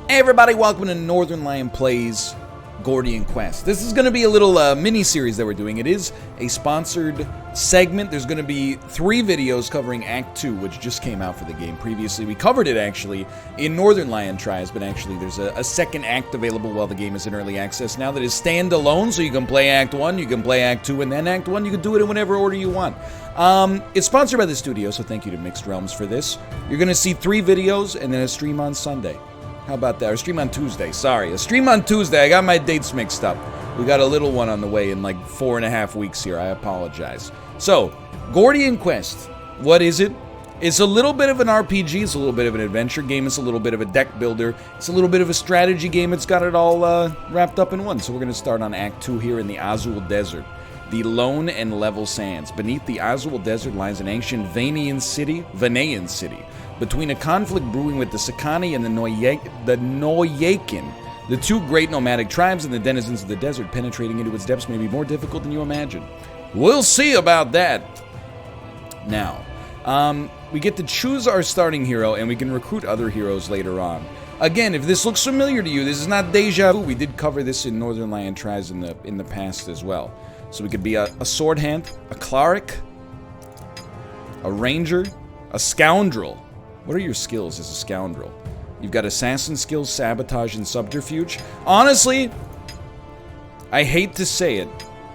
Hey everybody, welcome to Northernlion Plays Gordian Quest. This is going to be a little mini-series that we're doing. It is a sponsored segment. There's going to be 3 videos covering Act 2, which just came out for the game previously. We covered it, actually, in Northernlion Tries, but actually there's a second act available while the game is in early access now that is standalone, so you can play Act 1, you can play Act 2, and then Act 1. You can do it in whatever order you want. It's sponsored by the studio, so thank you to Mixed Realms for this. You're going to see 3 videos and then a stream on Sunday. How about that? Or stream on Tuesday, sorry. A stream on Tuesday. I got my dates mixed up. We got a little one on the way in like 4.5 weeks here. I apologize. So, Gordian Quest. What is it? It's a little bit of an RPG. It's a little bit of an adventure game. It's a little bit of a deck builder. It's a little bit of a strategy game. It's got it all wrapped up in one. So we're going to start on Act 2 here in the Azul Desert. The lone and level sands. Beneath the Azul Desert lies an ancient Vanayan city. Between a conflict brewing with the Sakani and the Noyakin, the 2 great nomadic tribes and the denizens of the desert, penetrating into its depths may be more difficult than you imagine. We'll see about that. Now, we get to choose our starting hero, and we can recruit other heroes later on. Again, if this looks familiar to you, this is not deja vu. We did cover this in Northernlion Tries in the past as well. So we could be a sword hand, a cleric, a ranger, a scoundrel. What are your skills as a scoundrel? You've got assassin skills, sabotage, and subterfuge. Honestly, I hate to say it,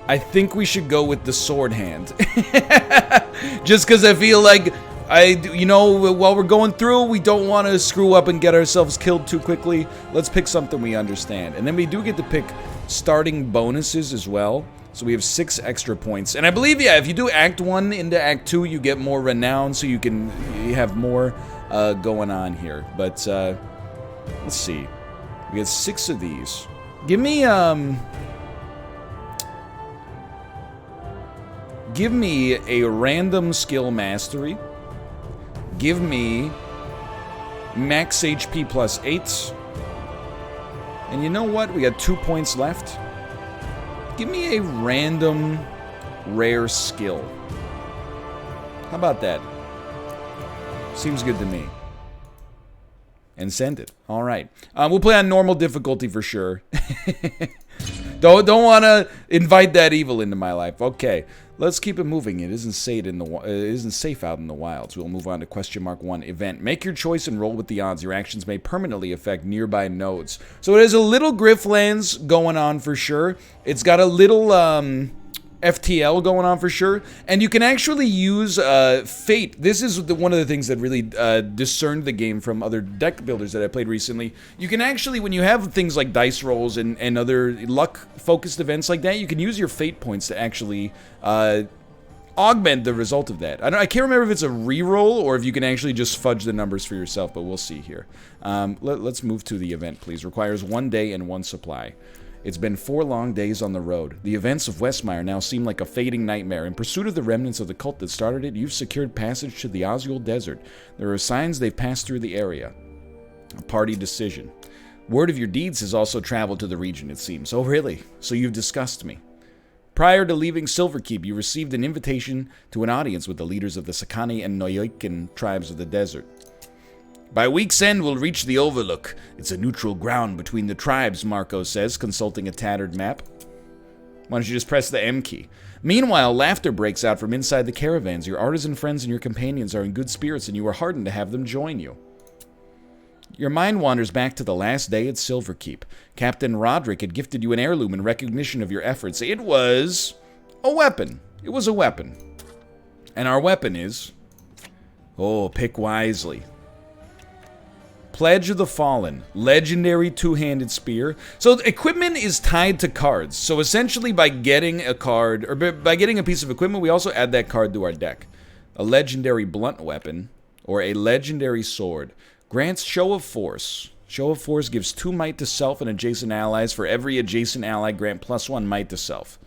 I think we should go with the sword hand. Just because I feel like, while we're going through, we don't want to screw up and get ourselves killed too quickly. Let's pick something we understand. And then we do get to pick starting bonuses as well. So we have 6 extra points. And I believe, yeah, if you do Act 1 into Act 2, you get more renown, so you have more going on here. But, let's see. We get 6 of these. Give me a random skill mastery. Give me max HP plus 8. And you know what? We got 2 points left. Give me a random rare skill. How about that? Seems good to me. And send it. All right. We'll play on normal difficulty for sure. Don't want to invite that evil into my life. Okay, let's keep it moving. It isn't safe out in the wilds. We'll move on to *1 event. Make your choice and roll with the odds. Your actions may permanently affect nearby nodes. So it has a little Grifflands going on for sure. It's got a little FTL going on for sure, and you can actually use Fate. This is one of the things that really discerned the game from other deck builders that I played recently. You can actually, when you have things like dice rolls and other luck-focused events like that, you can use your Fate points to actually augment the result of that. I can't remember if it's a reroll or if you can actually just fudge the numbers for yourself, but we'll see here. Let's move to the event, please. Requires 1 day and 1 supply. It's been 4 long days on the road. The events of Westmire now seem like a fading nightmare. In pursuit of the remnants of the cult that started it, you've secured passage to the Azul Desert. There are signs they've passed through the area. A party decision. Word of your deeds has also traveled to the region, it seems. Oh, really? So you've discussed me. Prior to leaving Silverkeep, you received an invitation to an audience with the leaders of the Sakani and Noyakin tribes of the desert. By week's end, we'll reach the overlook. It's a neutral ground between the tribes, Marco says, consulting a tattered map. Why don't you just press the M key? Meanwhile, laughter breaks out from inside the caravans. Your artisan friends and your companions are in good spirits, and you are heartened to have them join you. Your mind wanders back to the last day at Silverkeep. Captain Roderick had gifted you an heirloom in recognition of your efforts. It was a weapon. It was a weapon. And our weapon is... Oh, pick wisely. Pledge of the Fallen, legendary 2-handed spear. So equipment is tied to cards. So essentially by getting a card, or by getting a piece of equipment, we also add that card to our deck. A legendary blunt weapon, or a legendary sword, grants Show of Force. Show of Force gives 2 might to self and adjacent allies. For every adjacent ally, grant +1 might to self.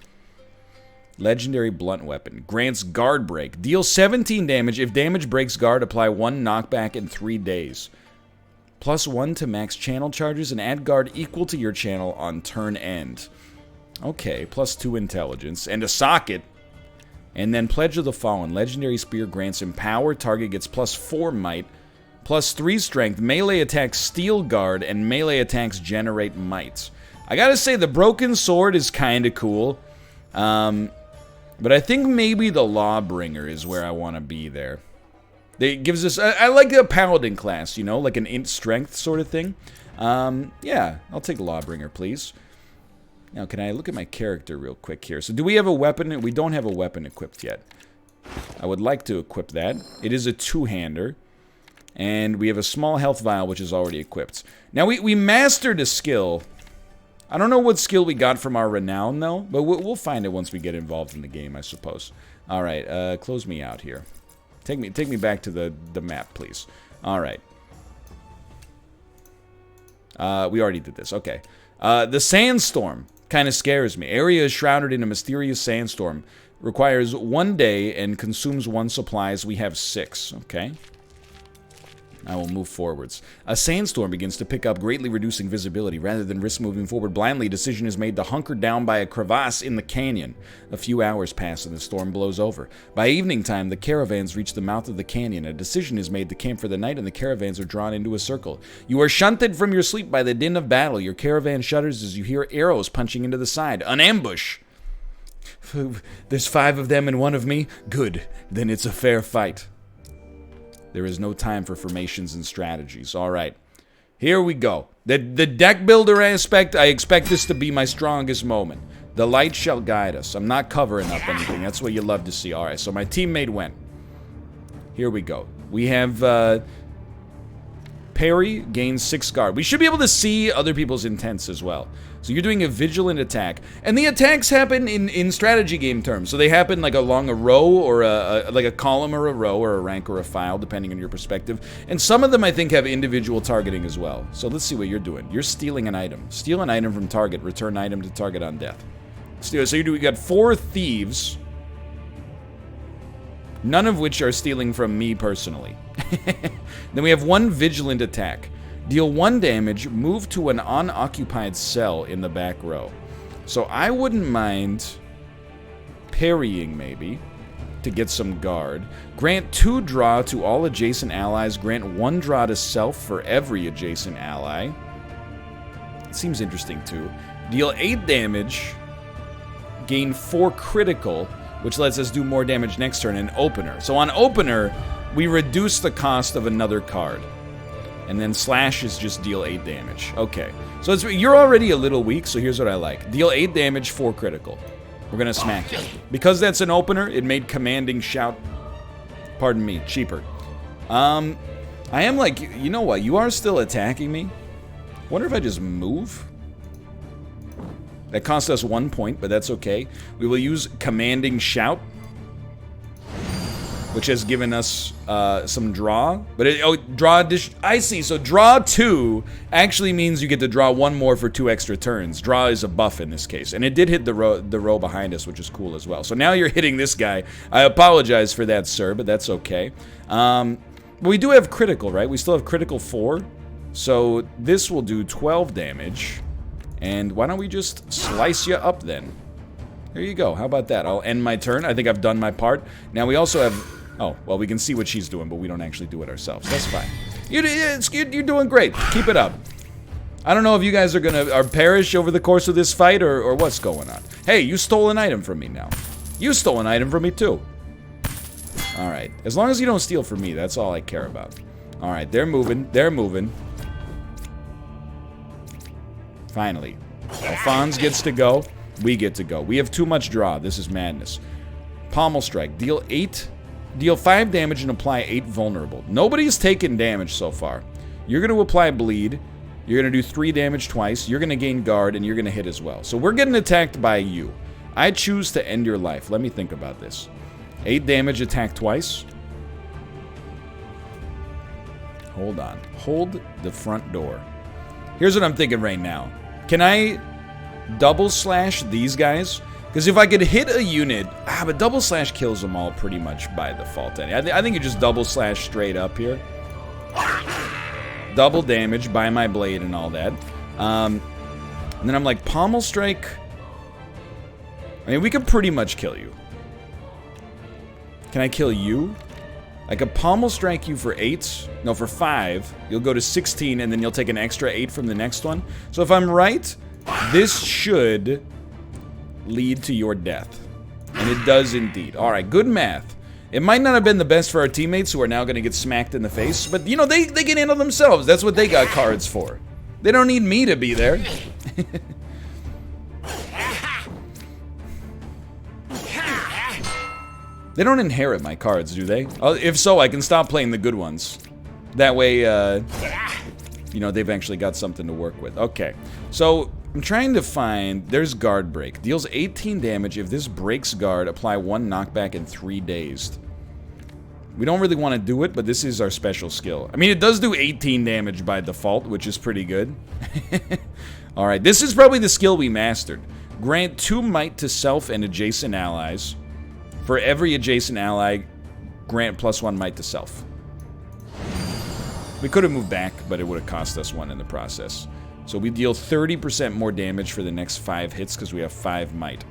Legendary blunt weapon. Grants Guard Break. Deals 17 damage. If damage breaks guard, apply 1 knockback in 3 days. +1 to max channel charges and add guard equal to your channel on turn end. Okay, +2 intelligence and a socket. And then Pledge of the Fallen. Legendary Spear grants Empower. Target gets +4 might Plus 3 strength, melee attacks steel guard, and melee attacks generate might. I gotta say, the broken sword is kind of cool. But I think maybe the Lawbringer is where I want to be there. It gives us... I like a paladin class, you know? Like an int strength sort of thing. Yeah, I'll take Lawbringer, please. Now, can I look at my character real quick here? So, do we have a weapon? We don't have a weapon equipped yet. I would like to equip that. It is a two-hander. And we have a small health vial, which is already equipped. Now, we mastered a skill. I don't know what skill we got from our renown, though. But we'll find it once we get involved in the game, I suppose. Alright, close me out here. Take me back to the map, please. Alright. We already did this, okay. The sandstorm kind of scares me. Area is shrouded in a mysterious sandstorm. Requires 1 day and consumes 1 supplies. We have 6, okay. I will move forwards. A sandstorm begins to pick up, greatly reducing visibility. Rather than risk moving forward blindly, a decision is made to hunker down by a crevasse in the canyon. A few hours pass and the storm blows over. By evening time, the caravans reach the mouth of the canyon. A decision is made to camp for the night and the caravans are drawn into a circle. You are shunted from your sleep by the din of battle. Your caravan shudders as you hear arrows punching into the side. An ambush! There's 5 of them and 1 of me? Good. Then it's a fair fight. There is no time for formations and strategies. All right. Here we go. The deck builder aspect, I expect this to be my strongest moment. The light shall guide us. I'm not covering up anything. That's what you love to see. All right, so my teammate went. Here we go. We have parry, gains 6 guard. We should be able to see other people's intents as well. So you're doing a vigilant attack. And the attacks happen in strategy game terms. So they happen like along a row or like a column or a row or a rank or a file, depending on your perspective. And some of them, I think, have individual targeting as well. So let's see what you're doing. You're stealing an item. Steal an item from target. Return item to target on death. So you got 4 thieves. None of which are stealing from me personally. Then we have 1 vigilant attack. Deal 1 damage, move to an unoccupied cell in the back row. So I wouldn't mind parrying, maybe, to get some guard. Grant 2 draw to all adjacent allies. Grant 1 draw to self for every adjacent ally. It seems interesting, too. Deal 8 damage. Gain 4 critical, which lets us do more damage next turn. And opener. So on opener, we reduce the cost of another card. And then slash is just deal 8 damage. Okay. So you're already a little weak, so here's what I like. Deal 8 damage, 4 critical. We're gonna smack you. Because that's an opener, it made commanding shout, pardon me, cheaper. I am like, you know what? You are still attacking me. Wonder if I just move? That cost us 1 point, but that's okay. We will use commanding shout, which has given us some draw. But draw addition. I see. So draw 2 actually means you get to draw 1 more for 2 extra turns. Draw is a buff in this case, and it did hit the row behind us, which is cool as well. So now you're hitting this guy. I apologize for that, sir, but that's okay. But we do have critical, right? We still have critical 4, so this will do 12 damage. And why don't we just slice you up then? There you go. How about that? I'll end my turn. I think I've done my part. Now we also have... Oh, well, we can see what she's doing, but we don't actually do it ourselves. That's fine. You're doing great. Keep it up. I don't know if you guys are perish over the course of this fight or what's going on. Hey, you stole an item from me now. You stole an item from me, too. All right. As long as you don't steal from me, that's all I care about. All right, they're moving. They're moving. Finally. Alphonse gets to go. We get to go. We have too much draw. This is madness. Pommel strike. Deal 5 damage and apply 8 vulnerable. Nobody's taken damage so far. You're going to apply bleed. You're going to do 3 damage twice. You're going to gain guard, and you're going to hit as well. So we're getting attacked by you. I choose to end your life. Let me think about this. 8 damage, attack twice. Hold on. Hold the front door. Here's what I'm thinking right now. Can I double slash these guys? Because if I could hit a unit... but double slash kills them all pretty much by default. I think you just double slash straight up here. Double damage by my blade and all that. And then I'm like, pommel strike... I mean, we could pretty much kill you. Can I kill you? I could pommel strike you for 8. No, for 5. You'll go to 16, and then you'll take an extra 8 from the next one. So if I'm right, this should lead to your death. And it does indeed. Alright, good math. It might not have been the best for our teammates who are now going to get smacked in the face, but, you know, they can handle themselves. That's what they got cards for. They don't need me to be there. They don't inherit my cards, do they? If so, I can stop playing the good ones. That way, you know, they've actually got something to work with. Okay, so I'm trying to find... There's Guard Break. Deals 18 damage. If this breaks guard, apply 1 knockback and 3 dazed. We don't really want to do it, but this is our special skill. I mean, it does do 18 damage by default, which is pretty good. Alright, this is probably the skill we mastered. Grant 2 might to self and adjacent allies. For every adjacent ally, grant +1 might to self. We could have moved back, but it would have cost us 1 in the process. So we deal 30% more damage for the next 5 hits because we have 5 might.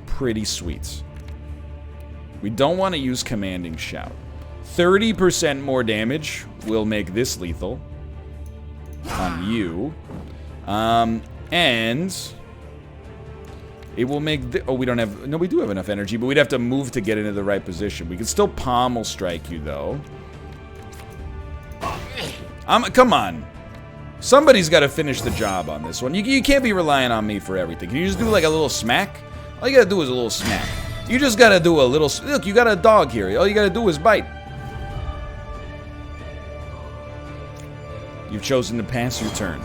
Pretty sweet. We don't want to use Commanding Shout. 30% more damage will make this lethal on you. And... it will make... oh, we don't have... no, we do have enough energy, but we'd have to move to get into the right position. We can still pommel strike you, though. Come on. Somebody's got to finish the job on this one. You can't be relying on me for everything. Can you just do, like, a little smack? All you got to do is a little smack. You just got to do a little... look, you got a dog here. All you got to do is bite. You've chosen to pass your turn.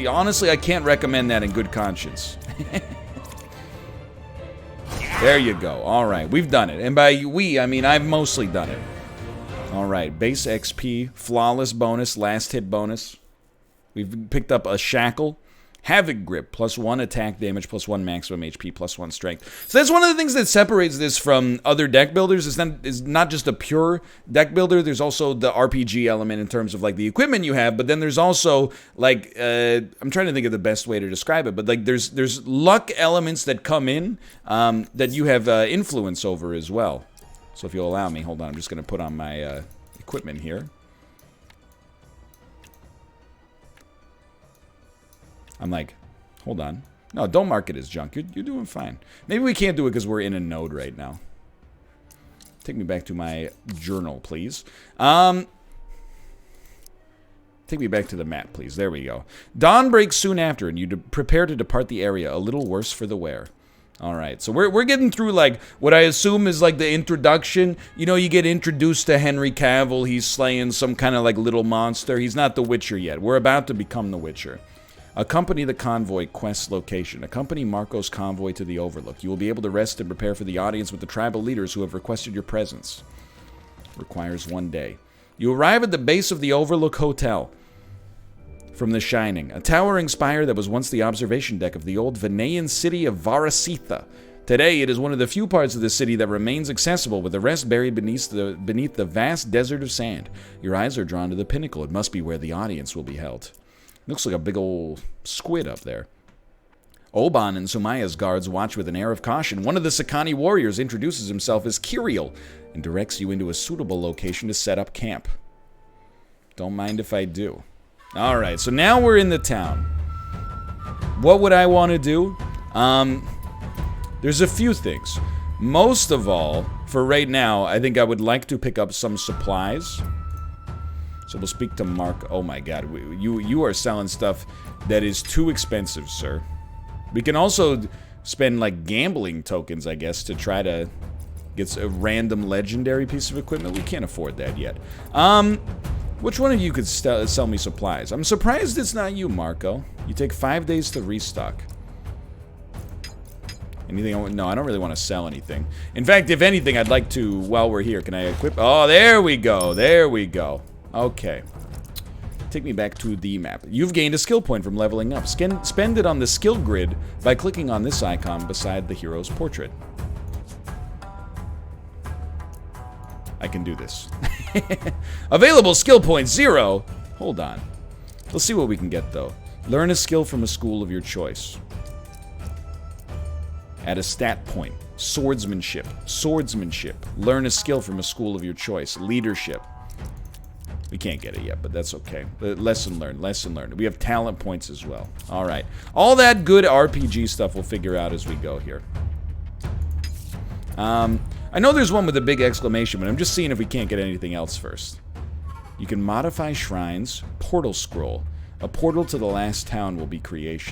Honestly, I can't recommend that in good conscience. There you go. Alright, we've done it. And by we, I mean I've mostly done it. Alright, base XP, flawless bonus, last hit bonus. We've picked up a shackle. Havoc Grip, +1 attack damage, +1 maximum HP, +1 strength. So that's one of the things that separates this from other deck builders. It's not just a pure deck builder. There's also the RPG element in terms of like the equipment you have, but then there's also like I'm trying to think of the best way to describe it, but like there's luck elements that come in that you have influence over as well. So if you'll allow me, hold on, I'm just going to put on my equipment here. I'm like, hold on. No, don't mark it as junk. You're doing fine. Maybe we can't do it because we're in a node right now. Take me back to my journal, please. Take me back to the map, please. There we go. Dawn breaks soon after, and you prepare to depart the area. A little worse for the wear. All right, so we're getting through, like, what I assume is, like, the introduction. You know, you get introduced to Henry Cavill. He's slaying some kind of, like, little monster. He's not the Witcher yet. We're about to become the Witcher. Accompany the convoy quest location. Accompany Marco's convoy to the Overlook. You will be able to rest and prepare for the audience with the tribal leaders who have requested your presence. Requires 1 day. You arrive at the base of the Overlook Hotel from The Shining, a towering spire that was once the observation deck of the old Venean city of Varasitha. Today, it is one of the few parts of the city that remains accessible, with the rest buried beneath the vast desert of sand. Your eyes are drawn to the pinnacle. It must be where the audience will be held. Looks like a big old squid up there. Oban and Sumaya's guards watch with an air of caution. One of the Sakani warriors introduces himself as Kiriel and directs you into a suitable location to set up camp. Don't mind if I do. Alright, so now we're in the town. What would I want to do? There's a few things. Most of all, for right now, I think I would like to pick up some supplies. So we'll speak to Mark. Oh my god, you are selling stuff that is too expensive, sir. We can also spend, like, gambling tokens, I guess, to try to get a random legendary piece of equipment. We can't afford that yet. Which one of you could sell me supplies? I'm surprised it's not you, Marco. You take 5 days to restock. Anything? No, I don't really want to sell anything. In fact, if anything, I'd like to, while we're here, can I equip? Oh, there we go. There we go. Okay. Take me back to the map. You've gained a skill point from leveling up. Spend it on the skill grid by clicking on this icon beside the hero's portrait. I can do this. Available skill point 0. Hold on. Let's see what we can get, though. Learn a skill from a school of your choice. Add a stat point. Swordsmanship. Swordsmanship. Learn a skill from a school of your choice. Leadership. We can't get it yet, but that's okay. Lesson learned. Lesson learned. We have talent points as well. All right. All that good RPG stuff we'll figure out as we go here. I know there's one with a big exclamation, but I'm just seeing if we can't get anything else first. You can modify shrines. Portal scroll. A portal to the last town will be created.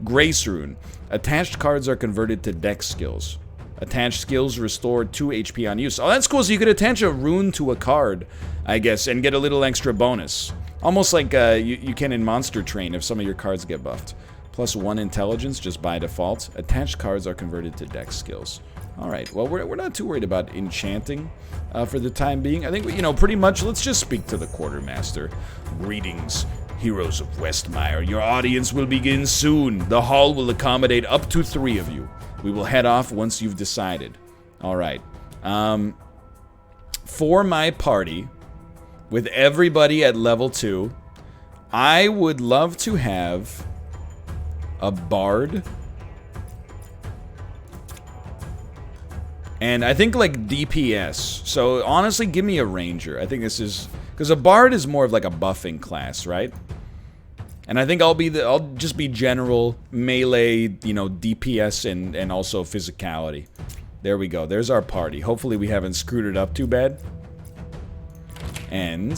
Grace rune. Attached cards are converted to deck skills. Attached skills restore 2 HP on use. Oh, that's cool. So you could attach a rune to a card, I guess, and get a little extra bonus. Almost like you can in Monster Train if some of your cards get buffed. +1 intelligence just by default. Attached cards are converted to deck skills. Alright, well, we're not too worried about enchanting for the time being. I think, you know, pretty much, let's just speak to the Quartermaster. Greetings, heroes of Westmire. Your audience will begin soon. The hall will accommodate up to 3 of you. We will head off once you've decided. Alright. For my party, with everybody at level 2, I would love to have a bard. And I think like DPS. So honestly, give me a ranger. I think this is because a bard is more of like a buffing class, right? And I think I'll just be general melee, you know, DPS and also physicality. There we go. There's our party. Hopefully we haven't screwed it up too bad. And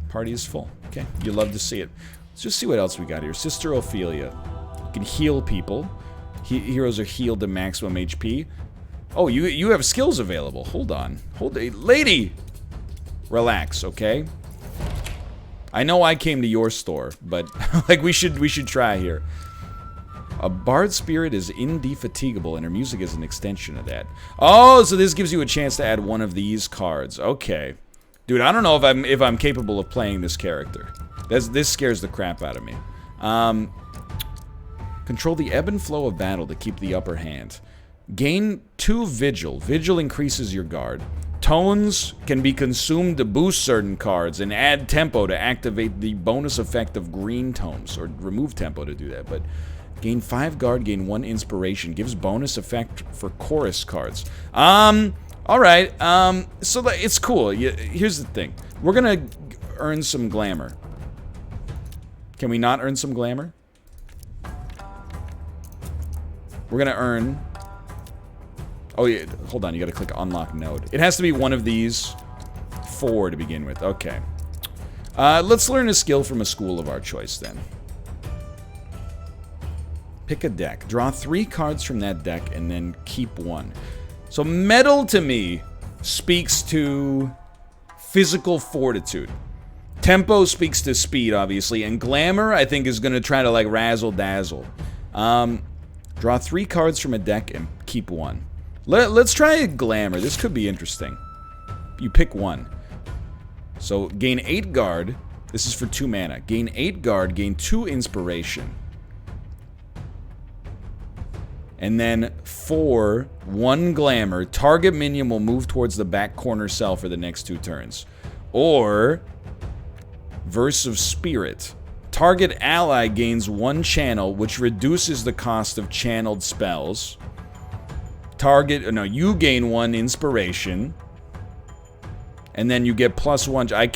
party is full. Okay, you love to see it. Let's just see what else we got here. Sister Ophelia. You can heal people. Heroes are healed to maximum HP. Oh, you have skills available. Hold on. Lady! Relax, okay? I know I came to your store, but like we should try here. A bard spirit is indefatigable, and her music is an extension of that. Oh, so this gives you a chance to add one of these cards. Okay. Dude, I don't know if I'm capable of playing this character. This scares the crap out of me. Control the ebb and flow of battle to keep the upper hand. Gain 2 Vigil. Vigil increases your guard. Tones can be consumed to boost certain cards and add tempo to activate the bonus effect of green tomes. Or remove tempo to do that, but... Gain 5 guard, gain 1 inspiration. Gives bonus effect for chorus cards. Alright, so it's cool. Here's the thing. We're gonna earn some glamour. Can we not earn some glamour? We're gonna earn... Oh yeah, hold on, you gotta click unlock node. It has to be one of these 4 to begin with, okay. Let's learn a skill from a school of our choice then. Pick a deck. Draw 3 cards from that deck and then keep 1. So metal to me speaks to physical fortitude. Tempo speaks to speed, obviously, and glamour I think is gonna try to like razzle dazzle. Draw 3 cards from a deck and keep 1. Let's try glamour. This could be interesting. You pick 1. So gain 8 guard. This is for 2 mana. Gain 8 guard, gain 2 inspiration. And then for 1 glamour, target minion will move towards the back corner cell for the next 2 turns. Or Verse of Spirit. Target ally gains 1 channel, which reduces the cost of channeled spells. You gain 1 inspiration. And then you get +1. I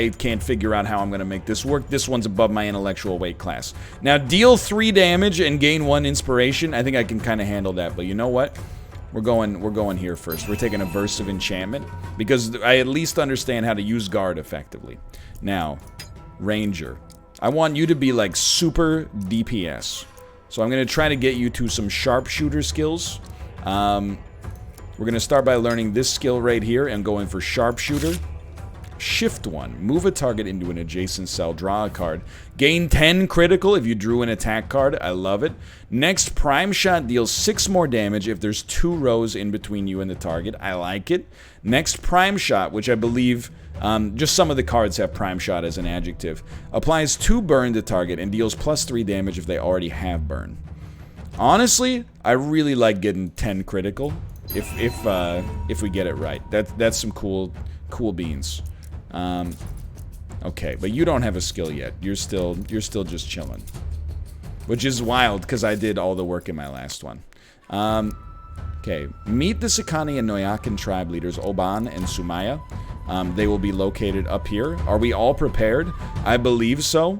can't figure out how I'm gonna make this work. This one's above my intellectual weight class. Now deal 3 damage and gain 1 inspiration. I think I can kind of handle that, but you know what? We're going here first. We're taking a Verse of Enchantment because I at least understand how to use guard effectively. Now, Ranger. I want you to be like super DPS. So I'm gonna try to get you to some sharpshooter skills. We're going to start by learning this skill right here and going for Sharpshooter. Shift 1. Move a target into an adjacent cell. Draw a card. Gain 10 critical if you drew an attack card. I love it. Next, Prime Shot deals 6 more damage if there's 2 rows in between you and the target. I like it. Next, Prime Shot, which I believe just some of the cards have Prime Shot as an adjective, applies 2 burn to target and deals +3 damage if they already have burn. Honestly, I really like getting 10 critical. If we get it right, that's some cool beans. Okay, but you don't have a skill yet. You're still just chilling. Which is wild, because I did all the work in my last one. Okay. Meet the Sakani and Noyakan tribe leaders, Oban and Sumaya. They will be located up here. Are we all prepared? I believe so.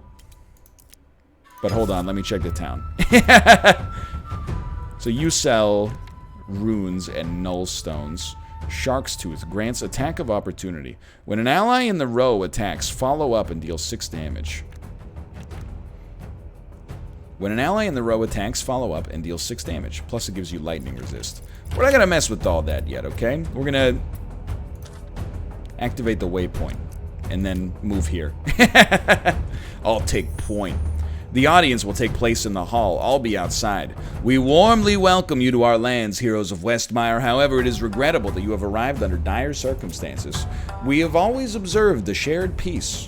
But hold on, let me check the town. So you sell runes and null stones. Shark's Tooth grants attack of opportunity. When an ally in the row attacks, follow up and deal 6 damage. When an ally in the row attacks, follow up and deal 6 damage. Plus it gives you lightning resist. We're not going to mess with all that yet, okay? We're going to activate the waypoint and then move here. I'll take point. The audience will take place in the hall. I'll be outside. We warmly welcome you to our lands, heroes of Westmire. However, it is regrettable that you have arrived under dire circumstances. We have always observed the shared peace.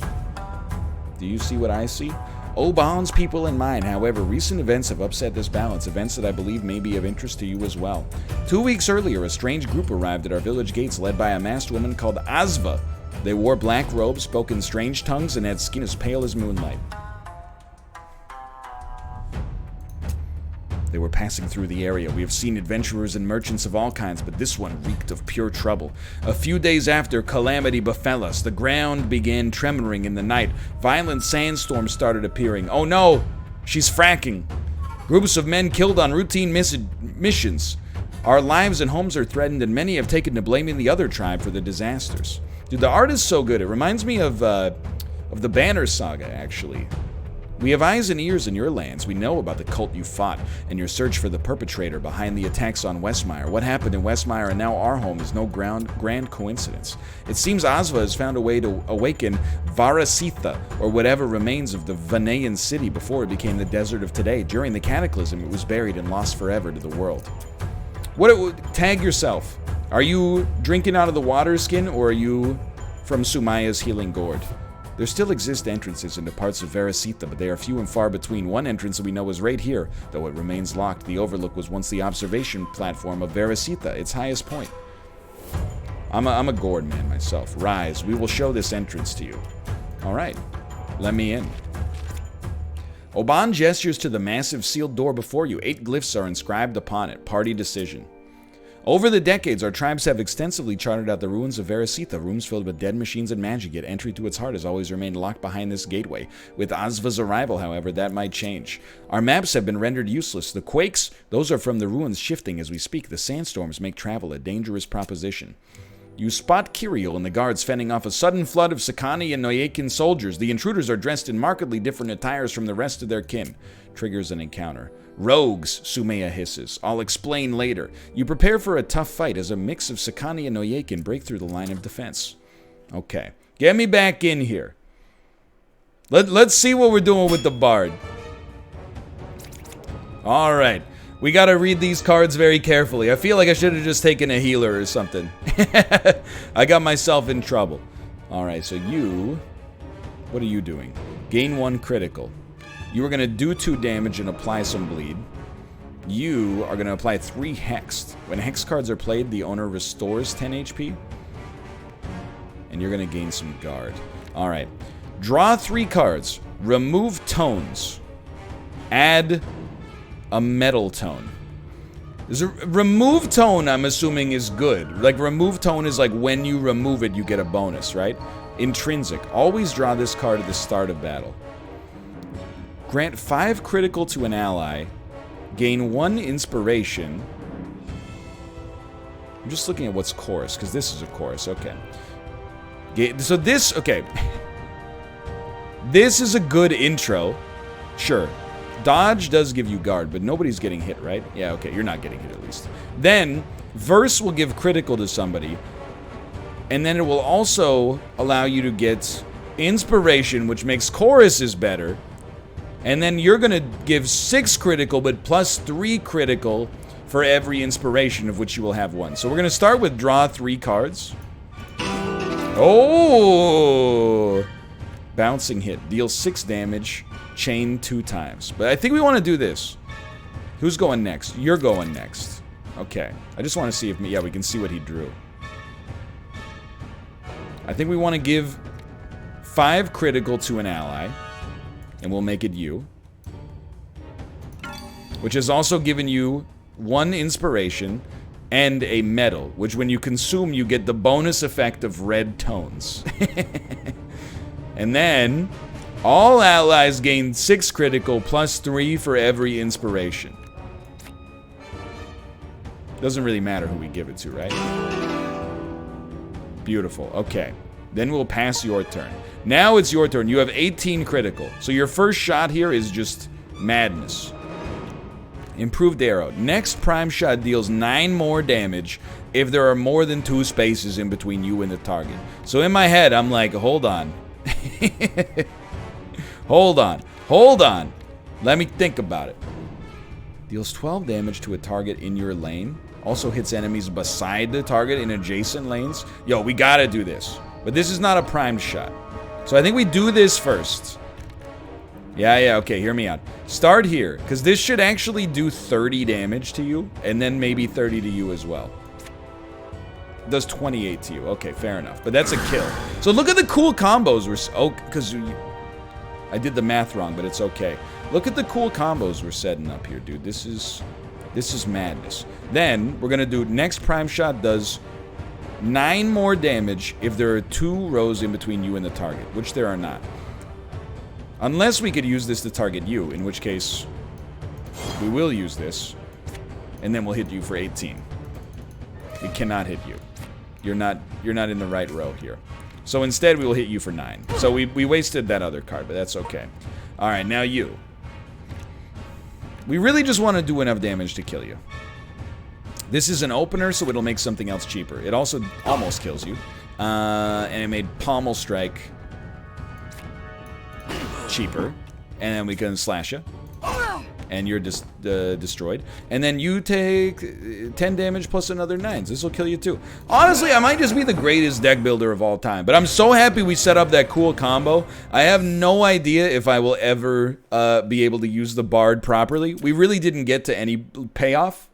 Do you see what I see? Oban's people and mine. However, recent events have upset this balance, events that I believe may be of interest to you as well. 2 weeks earlier, a strange group arrived at our village gates led by a masked woman called Azva. They wore black robes, spoke in strange tongues, and had skin as pale as moonlight. They were passing through the area. We have seen adventurers and merchants of all kinds, but this one reeked of pure trouble. A few days after, calamity befell us. The ground began tremoring in the night. Violent sandstorms started appearing. Oh no! She's fracking. Groups of men killed on routine missions. Our lives and homes are threatened, and many have taken to blaming the other tribe for the disasters. Dude, the art is so good. It reminds me of the Banner Saga, actually. We have eyes and ears in your lands. We know about the cult you fought and your search for the perpetrator behind the attacks on Westmire. What happened in Westmire and now our home is no grand coincidence. It seems Azva has found a way to awaken Varasitha, or whatever remains of the Vanayan city before it became the desert of today. During the cataclysm, it was buried and lost forever to the world. Tag yourself. Are you drinking out of the water skin, or are you from Sumaya's healing gourd? There still exist entrances into parts of Varasitha, but they are few and far between. One entrance that we know is right here, though it remains locked. The overlook was once the observation platform of Varasitha, its highest point. I'm a gourd man myself. Rise, we will show this entrance to you. Alright, let me in. Oban gestures to the massive sealed door before you. 8 glyphs are inscribed upon it. Party decision. Over the decades, our tribes have extensively charted out the ruins of Varasitha, rooms filled with dead machines and magic, yet entry to its heart has always remained locked behind this gateway. With Azva's arrival, however, that might change. Our maps have been rendered useless. The quakes, those are from the ruins shifting as we speak. The sandstorms make travel a dangerous proposition. You spot Kiriel and the guards fending off a sudden flood of Sakani and Noyakan soldiers. The intruders are dressed in markedly different attires from the rest of their kin. Triggers an encounter. Rogues, Sumaya hisses. I'll explain later. You prepare for a tough fight as a mix of Sakani and Noyakan break through the line of defense. Okay. Get me back in here. Let's see what we're doing with the Bard. Alright. We gotta read these cards very carefully. I feel like I should have just taken a healer or something. I got myself in trouble. Alright, so you... What are you doing? Gain 1 critical. You are going to do 2 damage and apply some bleed. You are going to apply 3 hexed. When hex cards are played, the owner restores 10 HP. And you're going to gain some guard. Alright. Draw 3 cards. Remove tones. Add a metal tone. Remove tone, I'm assuming, is good. Like, remove tone is like when you remove it, you get a bonus, right? Intrinsic. Always draw this card at the start of battle. Grant 5 critical to an ally. Gain 1 inspiration. I'm just looking at what's chorus, because this is a chorus. Okay. So this... Okay. This is a good intro. Sure. Dodge does give you guard, but nobody's getting hit, right? Yeah, okay. You're not getting hit, at least. Then, verse will give critical to somebody. And then it will also allow you to get inspiration, which makes choruses better. And then you're going to give 6 critical, but plus 3 critical for every inspiration, of which you will have 1. So we're going to start with draw 3 cards. Oh! Bouncing hit. Deal 6 damage. Chain 2 times. But I think we want to do this. Who's going next? You're going next. Okay. I just want to see if... Yeah, we can see what he drew. I think we want to give 5 critical to an ally. And we'll make it you. which has also given you 1 inspiration and a medal, which when you consume, you get the bonus effect of red tones. And then, all allies gain 6 critical plus 3 for every inspiration. Doesn't really matter who we give it to, right? Beautiful. Okay. Then we'll pass your turn. Now it's your turn. You have 18 critical. So your first shot here is just madness. Improved arrow. Next prime shot deals 9 more damage if there are more than 2 spaces in between you and the target. So in my head, I'm like, hold on. Hold on. Hold on. Let me think about it. Deals 12 damage to a target in your lane. Also hits enemies beside the target in adjacent lanes. Yo, we gotta do this. But this is not a primed shot. So I think we do this first. Yeah, okay, hear me out. Start here, because this should actually do 30 damage to you, and then maybe 30 to you as well. It does 28 to you. Okay, fair enough. But that's a kill. So look at the cool combos because I did the math wrong, but it's okay. Look at the cool combos we're setting up here, dude. This is madness. Then, we're gonna do next prime shot does 9 more damage if there are 2 rows in between you and the target, which there are not. Unless we could use this to target you, in which case we will use this, and then we'll hit you for 18. We cannot hit you. You're not in the right row here. So instead we will hit you for 9. So we wasted that other card, but that's okay. Alright, now you. We really just want to do enough damage to kill you. This is an opener, so it'll make something else cheaper. It also almost kills you. And it made Pommel Strike cheaper. And then we can slash you. And you're just destroyed. And then you take 10 damage plus another 9. So this will kill you too. Honestly, I might just be the greatest deck builder of all time. But I'm so happy we set up that cool combo. I have no idea if I will ever be able to use the Bard properly. We really didn't get to any payoff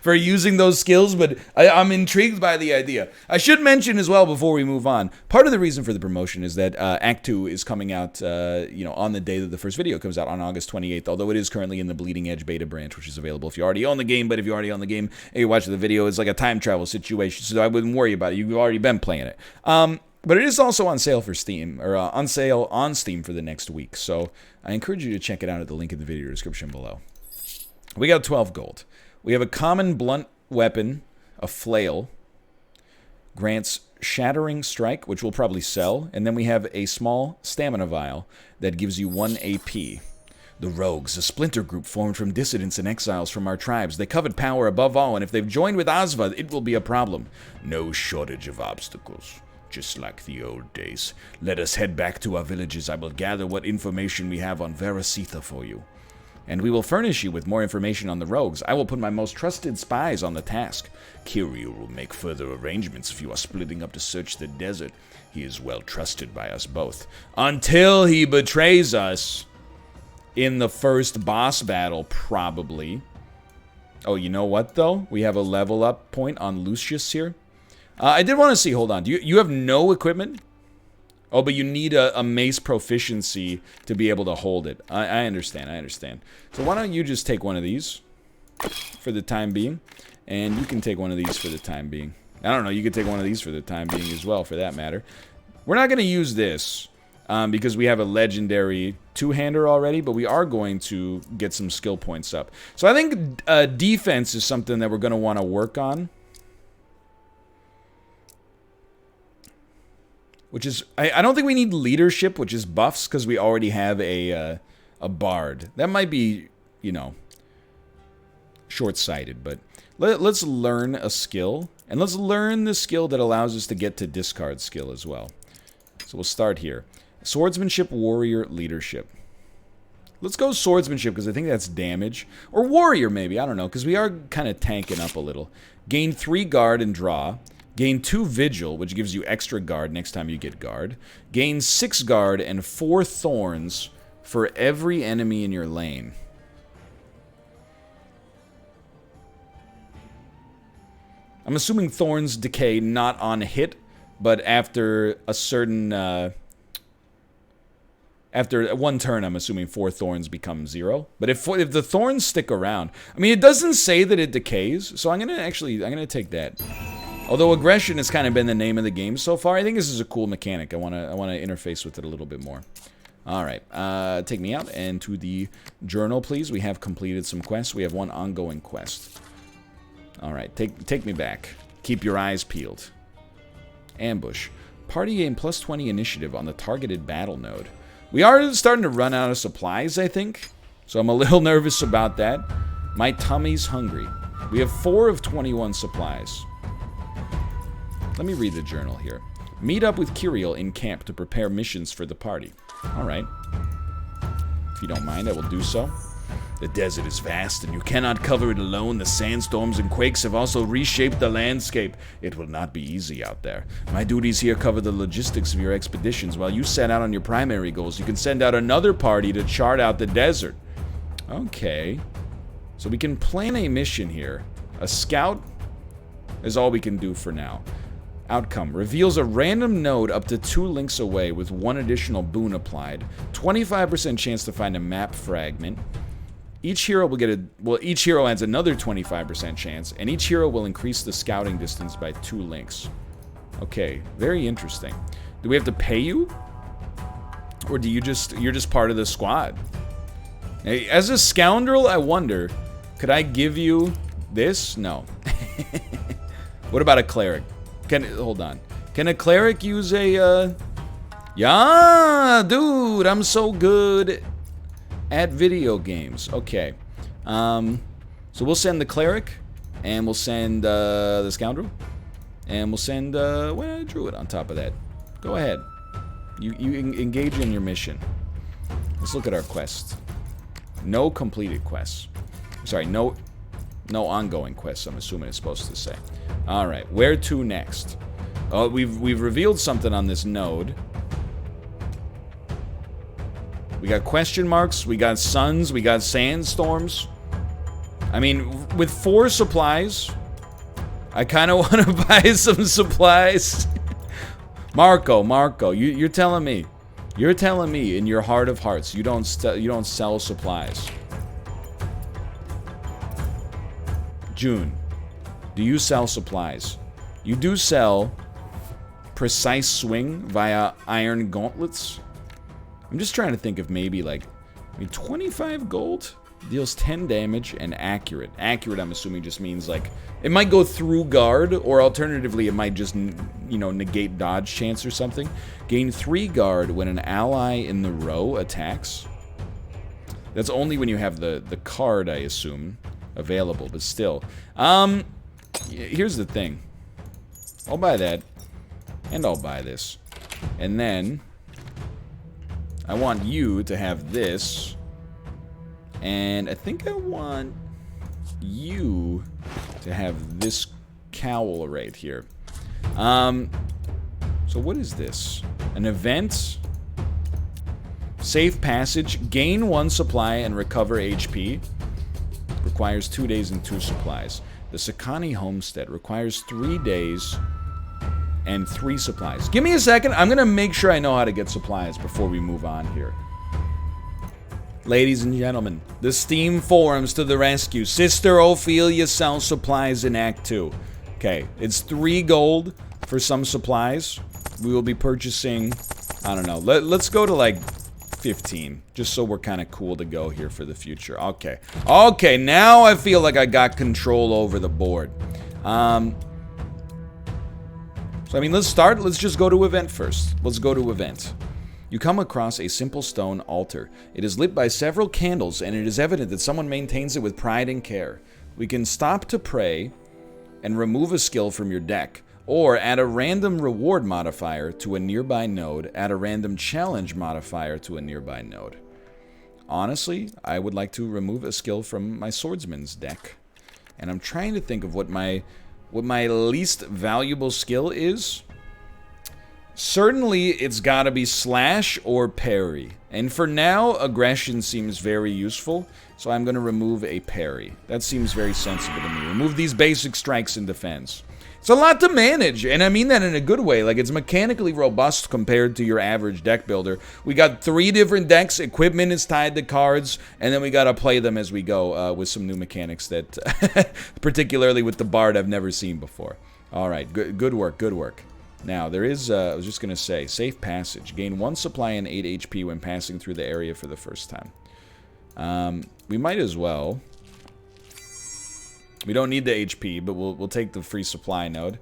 for using those skills, but I'm intrigued by the idea. I should mention as well before we move on, part of the reason for the promotion is that Act 2 is coming out on the day that the first video comes out on August 28th, although it is currently in the Bleeding Edge beta branch, which is available if you already own the game. But if you already own the game and you're watching the video, it's like a time travel situation, so I wouldn't worry about it. You've already been playing it. But it is also on sale for Steam, or on sale on Steam for the next week. So I encourage you to check it out at the link in the video description below. We got 12 gold. We have a common blunt weapon, a flail, grants shattering strike, which we'll probably sell, and then we have a small stamina vial that gives you 1 AP. The Rogues, a splinter group formed from dissidents and exiles from our tribes. They covet power above all, and if they've joined with Asva, it will be a problem. No shortage of obstacles, just like the old days. Let us head back to our villages. I will gather what information we have on Veracitha for you. And we will furnish you with more information on the Rogues. I will put my most trusted spies on the task. Kiryu will make further arrangements if you are splitting up to search the desert. He is well trusted by us both. Until he betrays us in the first boss battle, probably. Oh, you know what, though? We have a level up point on Lucius here. I did want to see, hold on. Do you have no equipment? Oh, but you need a mace proficiency to be able to hold it. I understand, I understand. So why don't you just take one of these for the time being, and you can take one of these for the time being. I don't know, you could take one of these for the time being as well, for that matter. We're not going to use this because we have a legendary two-hander already, but we are going to get some skill points up. So I think defense is something that we're going to want to work on. Which is, I don't think we need leadership, which is buffs, because we already have a bard. That might be, you know, short-sighted, but let's learn a skill. And let's learn the skill that allows us to get to discard skill as well. So we'll start here. Swordsmanship, warrior, leadership. Let's go swordsmanship, because I think that's damage. Or warrior, maybe, I don't know, because we are kind of tanking up a little. Gain 3 guard and draw. Gain 2 Vigil, which gives you extra guard next time you get guard. Gain 6 guard and 4 thorns for every enemy in your lane. I'm assuming thorns decay not on hit, but after a certain After one turn, I'm assuming 4 thorns become 0. But if the thorns stick around, I mean, it doesn't say that it decays, so I'm gonna take that. Although aggression has kind of been the name of the game so far, I think this is a cool mechanic. I wanna interface with it a little bit more. All right, take me out and to the journal, please. We have completed some quests. We have one ongoing quest. All right, take me back. Keep your eyes peeled. Ambush. Party gain plus 20 initiative on the targeted battle node. We are starting to run out of supplies, I think. So I'm a little nervous about that. My tummy's hungry. We have 4 of 21 supplies. Let me read the journal here. Meet up with Kiriel in camp to prepare missions for the party. Alright. If you don't mind, I will do so. The desert is vast, and you cannot cover it alone. The sandstorms and quakes have also reshaped the landscape. It will not be easy out there. My duties here cover the logistics of your expeditions. While you set out on your primary goals, you can send out another party to chart out the desert. Okay. So we can plan a mission here. A scout is all we can do for now. Outcome. Reveals a random node up to 2 links away with 1 additional boon applied. 25% chance to find a map fragment. Each hero will get each hero adds another 25% chance, and each hero will increase the scouting distance by 2 links. Okay, very interesting. Do we have to pay you? Or do you're just part of the squad? As a scoundrel, I wonder, could I give you this? No. What about a cleric? Hold on. Can a cleric use a, Yeah, dude, I'm so good at video games. Okay. So we'll send the cleric, and we'll send the scoundrel, and we'll send druid on top of that. Go ahead. You engage in your mission. Let's look at our quest. No completed quests. Sorry, no ongoing quests, I'm assuming it's supposed to say. Alright, where to next? Oh, we've revealed something on this node. We got question marks, we got suns, we got sandstorms. I mean, with 4 supplies, I kind of want to buy some supplies. Marco, you're telling me. You're telling me in your heart of hearts you don't sell supplies. June, do you sell supplies? You do sell precise swing via iron gauntlets. I'm just trying to think of maybe like 25 gold deals 10 damage and accurate. Accurate, I'm assuming, just means like it might go through guard, or alternatively it might just, negate dodge chance or something. Gain 3 guard when an ally in the row attacks. That's only when you have the card, I assume, available, but still. Here's the thing. I'll buy that, and I'll buy this. And then I want you to have this, and I think I want you to have this cowl right here. So what is this? An event? Safe passage. Gain 1 supply and recover HP. Requires 2 days and 2 supplies. The Sakani Homestead requires 3 days and 3 supplies. Give me a second. I'm going to make sure I know how to get supplies before we move on here. Ladies and gentlemen, the Steam forums to the rescue. Sister Ophelia sells supplies in Act 2. Okay, it's 3 gold for some supplies. We will be purchasing, I don't know, let's go to like 15, just so we're kind of cool to go here for the future. Okay, now I feel like I got control over the board. So, I mean, let's just go to event first. Let's go to event. You come across a simple stone altar. It is lit by several candles, and it is evident that someone maintains it with pride and care. We can stop to pray and remove a skill from your deck, or add a random reward modifier to a nearby node, add a random challenge modifier to a nearby node. Honestly, I would like to remove a skill from my swordsman's deck, and I'm trying to think of what my least valuable skill is. Certainly, it's gotta be slash or parry. And for now, aggression seems very useful, so I'm gonna remove a parry. That seems very sensible to me. Remove these basic strikes and defense. It's a lot to manage, and I mean that in a good way. Like, it's mechanically robust compared to your average deck builder. We got 3 different decks, equipment is tied to cards, and then we gotta play them as we go with some new mechanics that, particularly with the Bard, I've never seen before. Alright, good work, good work. Now, there is, I was just gonna say, safe passage. Gain 1 supply and 8 HP when passing through the area for the first time. We might as well... We don't need the HP, but we'll take the free supply node.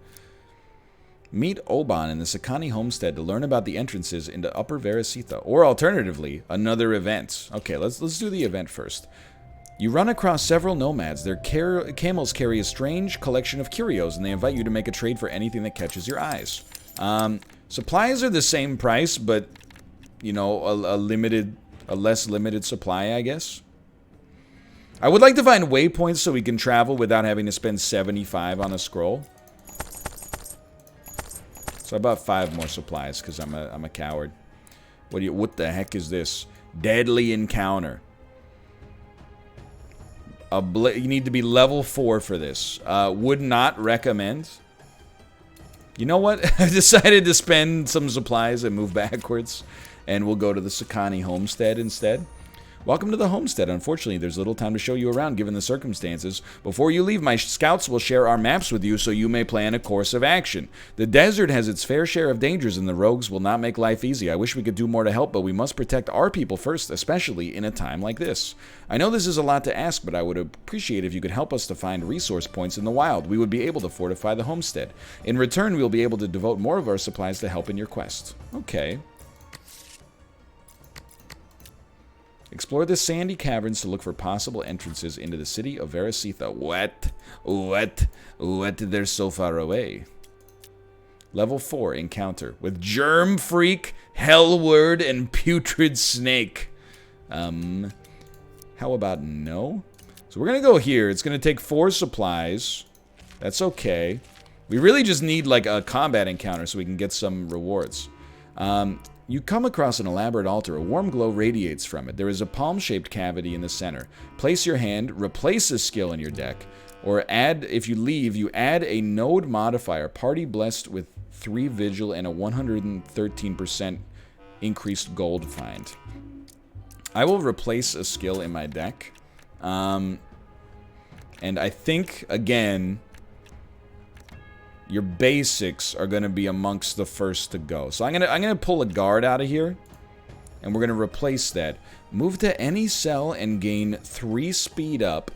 Meet Oban in the Sakani homestead to learn about the entrances into Upper Varisitha, or alternatively, another event. Okay, let's do the event first. You run across several nomads. Their camels carry a strange collection of curios, and they invite you to make a trade for anything that catches your eyes. Supplies are the same price, but, you know, a less limited supply, I guess. I would like to find waypoints so we can travel without having to spend 75 on a scroll. So I bought 5 more supplies because I'm a coward. What the heck is this? Deadly encounter. You need to be level 4 for this. Would not recommend. You know what? I decided to spend some supplies and move backwards, and we'll go to the Sakani homestead instead. Welcome to the homestead. Unfortunately, there's little time to show you around given the circumstances. Before you leave, my scouts will share our maps with you so you may plan a course of action. The desert has its fair share of dangers and the rogues will not make life easy. I wish we could do more to help, but we must protect our people first, especially in a time like this. I know this is a lot to ask, but I would appreciate if you could help us to find resource points in the wild. We would be able to fortify the homestead. In return, we will be able to devote more of our supplies to help in your quest. Okay. Explore the sandy caverns to look for possible entrances into the city of Varisitha. What? They're so far away. Level 4 encounter with Germ Freak, Hellword, and Putrid Snake. How about no? So we're gonna go here. It's gonna take 4 supplies. That's okay. We really just need like a combat encounter so we can get some rewards. You come across an elaborate altar. A warm glow radiates from it. There is a palm-shaped cavity in the center. Place your hand, replace a skill in your deck, or if you leave, you add a node modifier. Party blessed with 3 vigil and a 113% increased gold find. I will replace a skill in my deck. And I think, again, your basics are going to be amongst the first to go. So I'm gonna pull a guard out of here, and we're going to replace that. Move to any cell and gain 3 speed up,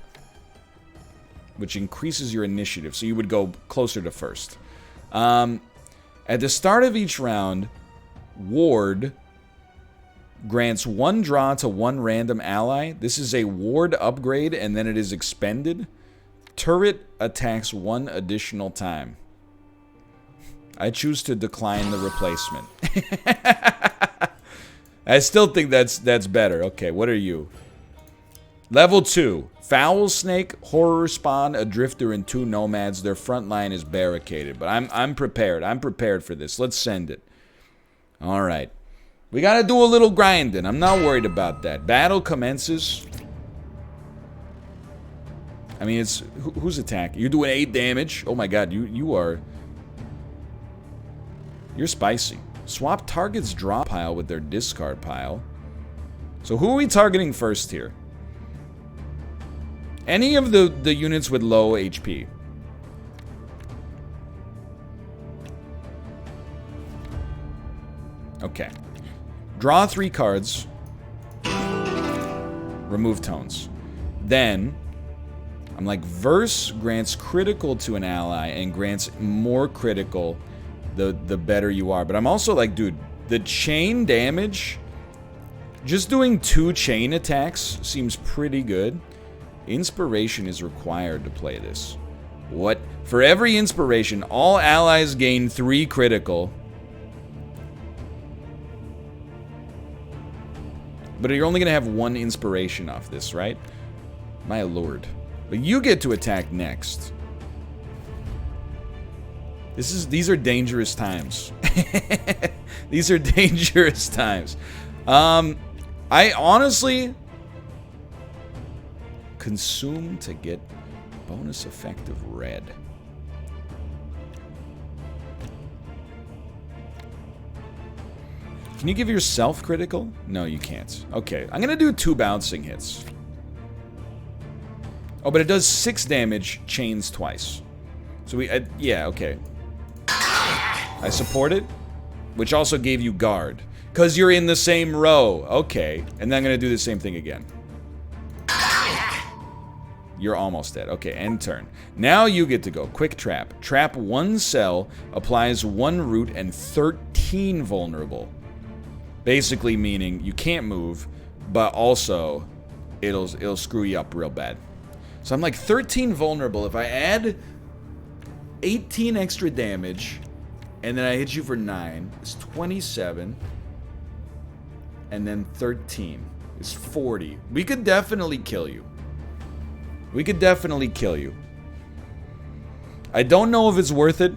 which increases your initiative. So you would go closer to first. At the start of each round, Ward grants 1 draw to 1 random ally. This is a ward upgrade, and then it is expended. Turret attacks 1 additional time. I choose to decline the replacement. I still think that's better. Okay, what are you? Level 2. Foul Snake, Horror Spawn, a Drifter, and 2 Nomads. Their front line is barricaded, but I'm prepared. I'm prepared for this. Let's send it. Alright. We gotta do a little grinding. I'm not worried about that. Battle commences. I mean, it's... Who's attacking? You're doing 8 damage? Oh my god, you are... You're spicy. Swap target's draw pile with their discard pile. So who are we targeting first here? Any of the units with low HP. Okay. Draw 3 cards. Remove tones. Then, I'm like, Verse grants critical to an ally and grants more critical the better you are. But I'm also like, dude, the chain damage, just doing 2 chain attacks seems pretty good. Inspiration is required to play this. What? For every inspiration, all allies gain 3 critical. But you're only going to have 1 inspiration off this, right? My lord. But you get to attack next. These are dangerous times. These are dangerous times. I honestly... Consume to get bonus effective red. Can you give yourself critical? No, you can't. Okay, I'm gonna do 2 bouncing hits. Oh, but it does 6 damage, chains twice. So yeah, okay. I support it, which also gave you guard. Because you're in the same row. Okay, and then I'm gonna do the same thing again. You're almost dead. Okay, end turn. Now you get to go. Quick trap. Trap 1 cell, applies 1 root and 13 vulnerable. Basically meaning you can't move, but also it'll screw you up real bad. So I'm like 13 vulnerable. If I add 18 extra damage, and then I hit you for 9, it's 27. And then 13 is 40. We could definitely kill you. We could definitely kill you. I don't know if it's worth it.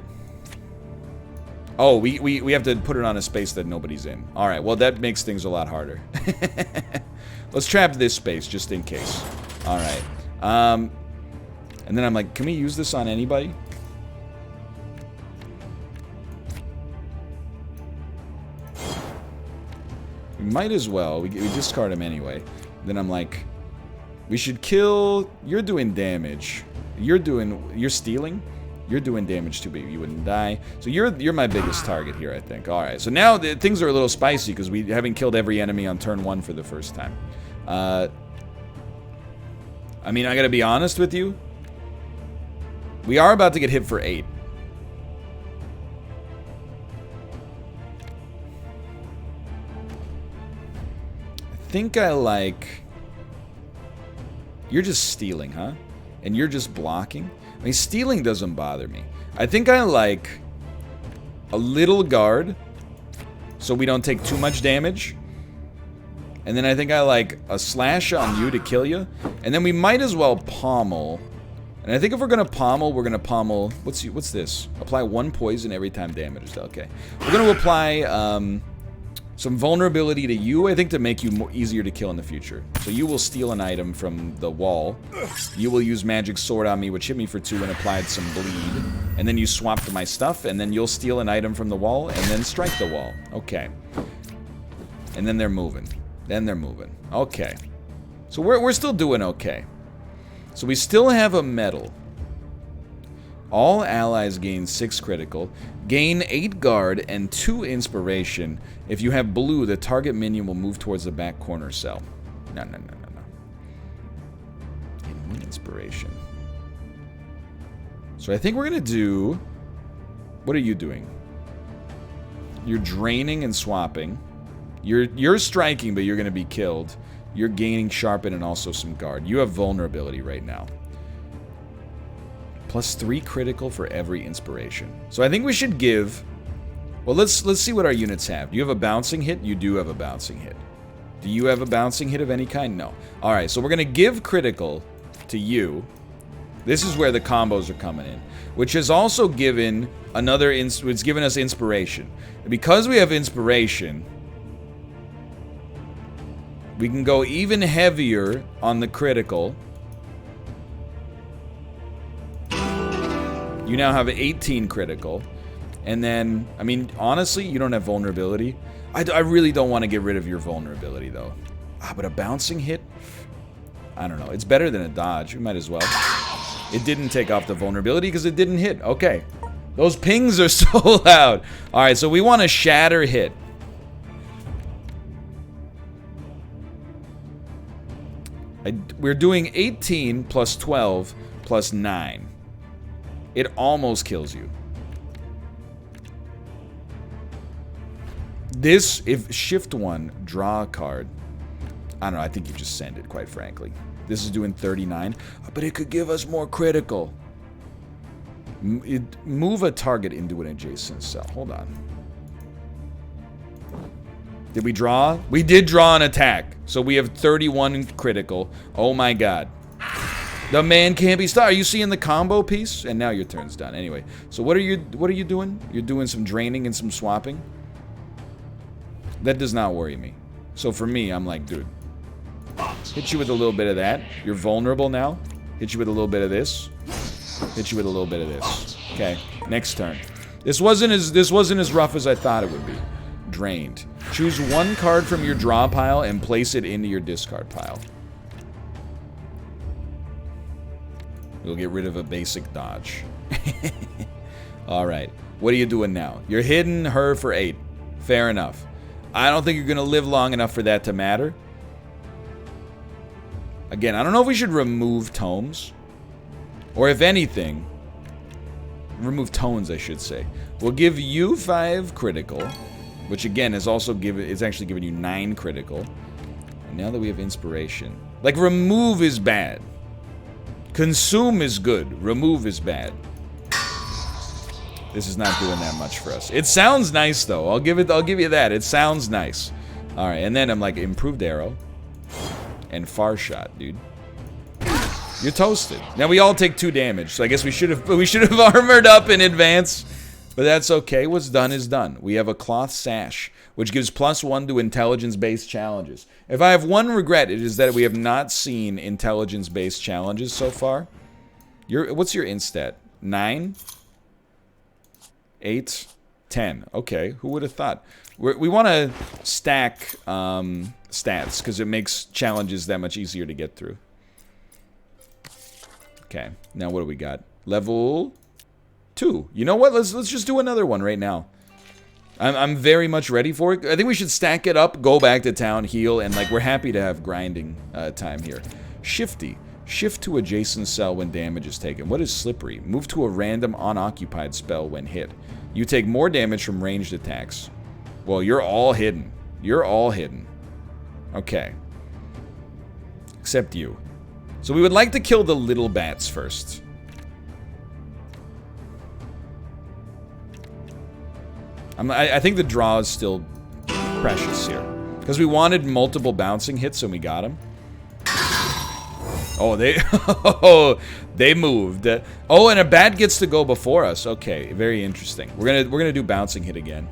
Oh, we have to put it on a space that nobody's in. Alright, well that makes things a lot harder. Let's trap this space, just in case. Alright. And then I'm like, can we use this on anybody? We might as well. We discard him anyway. Then I'm like, we should kill... You're doing damage. You're stealing? You're doing damage too, but you wouldn't die. So you're my biggest target here, I think. Alright, so now things are a little spicy because we haven't killed every enemy on turn 1 for the first time. I mean, I gotta be honest with you. We are about to get hit for 8. I think I like... You're just stealing, huh? And you're just blocking? I mean, stealing doesn't bother me. I think I like a little guard so we don't take too much damage. And then I think I like a slash on you to kill you. And then we might as well pommel. And I think if we're gonna pommel, we're gonna pommel... What's this? Apply 1 poison every time damage is dealt. Okay. We're gonna apply some vulnerability to you, I think, to make you easier to kill in the future. So you will steal an item from the wall. You will use magic sword on me, which hit me for 2 and applied some bleed. And then you swap to my stuff, and then you'll steal an item from the wall, and then strike the wall. Okay. And then they're moving. Then they're moving. Okay. So we're still doing okay. So we still have a medal. All allies gain 6 critical, gain 8 guard and 2 inspiration. If you have blue, the target minion will move towards the back corner cell. No. And 1 inspiration. So I think we're gonna do... What are you doing? You're draining and swapping. You're striking, but you're gonna be killed. You're gaining sharpen and also some guard. You have vulnerability right now. Plus 3 critical for every inspiration. So I think we should give... Well, let's see what our units have. Do you have a bouncing hit? You do have a bouncing hit. Do you have a bouncing hit of any kind? No. Alright, so we're going to give critical to you. This is where the combos are coming in. Which has also given another... It's given us inspiration. And because we have inspiration... We can go even heavier on the critical. You now have 18 critical. And then, I mean, honestly, you don't have vulnerability. I really don't want to get rid of your vulnerability, though. But a bouncing hit? I don't know. It's better than a dodge. We might as well. It didn't take off the vulnerability because it didn't hit. Okay. Those pings are so loud. Alright, so we want a shatter hit. We're doing 18 plus 12 plus 9. It almost kills you. This, if shift 1, draw a card. I don't know, I think you just send it, quite frankly. This is doing 39, but it could give us more critical. Move a target into an adjacent cell. Hold on. Did we draw? We did draw an attack. So we have 31 critical. Oh my god. The man can't be stopped. Are you seeing the combo piece? And now your turn's done. Anyway, so what are you doing? You're doing some draining and some swapping? That does not worry me. So for me, I'm like, dude, hit you with a little bit of that. You're vulnerable now. Hit you with a little bit of this. Hit you with a little bit of this. Okay, next turn. This wasn't as rough as I thought it would be. Drained. Choose one card from your draw pile and place it into your discard pile. We'll get rid of a basic dodge. Alright. What are you doing now? You're hitting her for 8. Fair enough. I don't think you're going to live long enough for that to matter. Again, I don't know if we should remove tomes. Or if anything... remove tones, I should say. We'll give you 5 critical. Which again is also actually giving you 9 critical. And now that we have inspiration. Like, remove is bad. Consume is good. Remove is bad. This is not doing that much for us. It sounds nice though. I'll give you that. It sounds nice. Alright, and then I'm like, improved arrow. And far shot, dude. You're toasted. Now we all take 2 damage, so I guess we should have armored up in advance. But that's okay. What's done is done. We have a cloth sash, which gives +1 to intelligence-based challenges. If I have one regret, it is that we have not seen intelligence-based challenges so far. What's your instat? 9? 8? 10. Okay, who would have thought? We want to stack stats, because it makes challenges that much easier to get through. Okay, now what do we got? Level 2. You know what? Let's just do another one right now. I'm very much ready for it. I think we should stack it up, go back to town, heal, and like we're happy to have grinding time here. Shifty. Shift to adjacent cell when damage is taken. What is slippery? Move to a random unoccupied spell when hit. You take more damage from ranged attacks. Well, you're all hidden. You're all hidden. Okay. Except you. So we would like to kill the little bats first. I think the draw is still precious here. Because we wanted multiple bouncing hits and we got them. Oh, they moved. Oh, and a bat gets to go before us. Okay, very interesting. We're gonna do bouncing hit again.